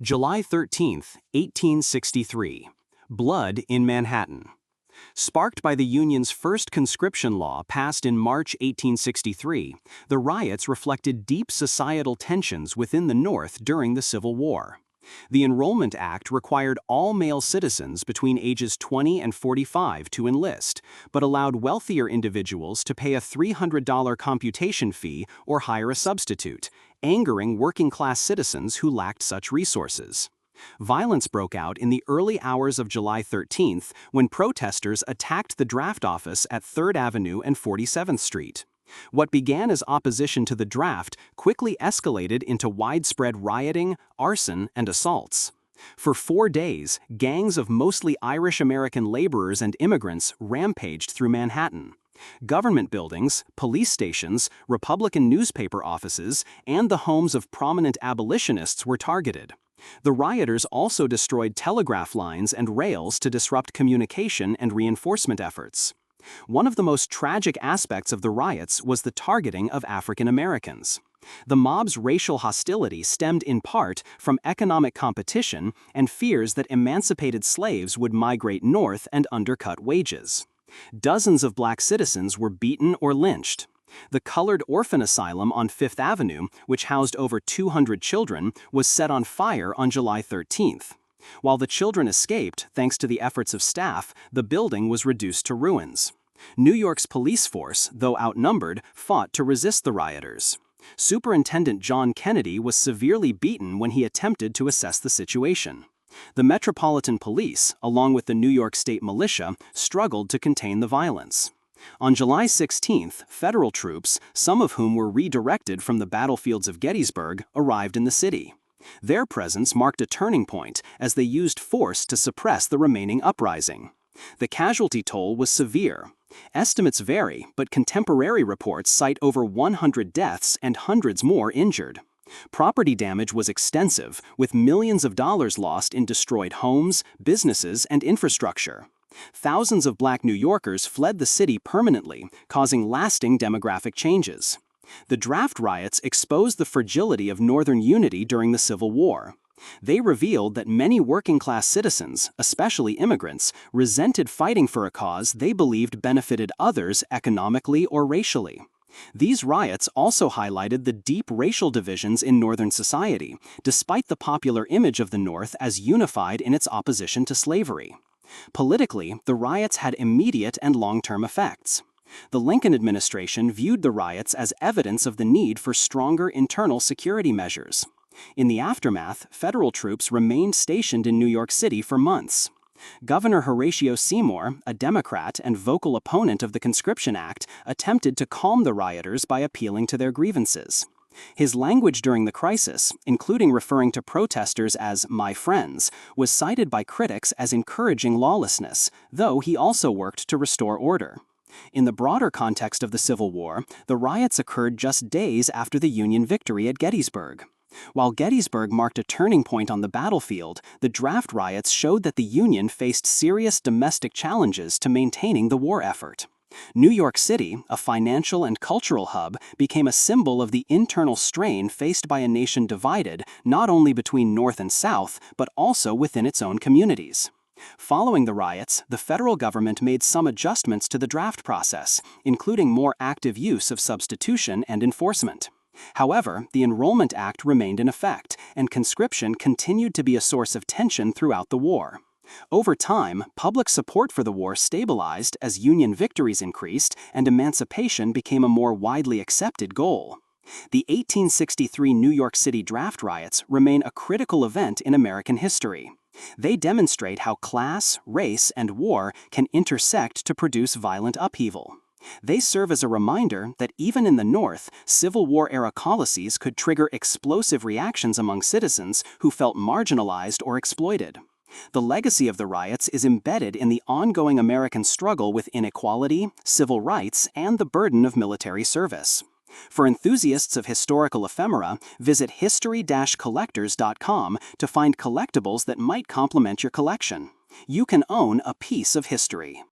July 13, 1863. Blood in Manhattan. Sparked by the Union's first conscription law passed in March 1863, the riots reflected deep societal tensions within the North during the Civil War. The Enrollment Act required all male citizens between ages 20 and 45 to enlist, but allowed wealthier individuals to pay a $300 computation fee or hire a substitute, angering working-class citizens who lacked such resources. Violence broke out in the early hours of July 13th when protesters attacked the draft office at 3rd Avenue and 47th Street. What began as opposition to the draft quickly escalated into widespread rioting, arson, and assaults. For 4 days, gangs of mostly Irish-American laborers and immigrants rampaged through Manhattan. Government buildings, police stations, Republican newspaper offices, and the homes of prominent abolitionists were targeted. The rioters also destroyed telegraph lines and rails to disrupt communication and reinforcement efforts. One of the most tragic aspects of the riots was the targeting of African Americans. The mob's racial hostility stemmed in part from economic competition and fears that emancipated slaves would migrate north and undercut wages. Dozens of black citizens were beaten or lynched. The Colored Orphan Asylum on 5th Avenue, which housed over 200 children, was set on fire on July 13th. While the children escaped, thanks to the efforts of staff, the building was reduced to ruins. New York's police force, though outnumbered, fought to resist the rioters. Superintendent John Kennedy was severely beaten when he attempted to assess the situation. The Metropolitan Police, along with the New York State Militia, struggled to contain the violence. On July 16th, federal troops, some of whom were redirected from the battlefields of Gettysburg, arrived in the city. Their presence marked a turning point as they used force to suppress the remaining uprising. The casualty toll was severe. Estimates vary, but contemporary reports cite over 100 deaths and hundreds more injured. Property damage was extensive, with millions of dollars lost in destroyed homes, businesses, and infrastructure. Thousands of black New Yorkers fled the city permanently, causing lasting demographic changes. The draft riots exposed the fragility of Northern unity during the Civil War. They revealed that many working-class citizens, especially immigrants, resented fighting for a cause they believed benefited others economically or racially. These riots also highlighted the deep racial divisions in Northern society, despite the popular image of the North as unified in its opposition to slavery. Politically, the riots had immediate and long-term effects. The Lincoln administration viewed the riots as evidence of the need for stronger internal security measures. In the aftermath, federal troops remained stationed in New York City for months. Governor Horatio Seymour, a Democrat and vocal opponent of the Conscription Act, attempted to calm the rioters by appealing to their grievances. His language during the crisis, including referring to protesters as "my friends," was cited by critics as encouraging lawlessness, though he also worked to restore order. In the broader context of the Civil War, the riots occurred just days after the Union victory at Gettysburg. While Gettysburg marked a turning point on the battlefield, the draft riots showed that the Union faced serious domestic challenges to maintaining the war effort. New York City, a financial and cultural hub, became a symbol of the internal strain faced by a nation divided not only between North and South, but also within its own communities. Following the riots, the federal government made some adjustments to the draft process, including more active use of substitution and enforcement. However, the Enrollment Act remained in effect, and conscription continued to be a source of tension throughout the war. Over time, public support for the war stabilized as Union victories increased and emancipation became a more widely accepted goal. The 1863 New York City draft riots remain a critical event in American history. They demonstrate how class, race, and war can intersect to produce violent upheaval. They serve as a reminder that even in the North, Civil War-era policies could trigger explosive reactions among citizens who felt marginalized or exploited. The legacy of the riots is embedded in the ongoing American struggle with inequality, civil rights, and the burden of military service. For enthusiasts of historical ephemera, visit history-collectors.com to find collectibles that might complement your collection. You can own a piece of history.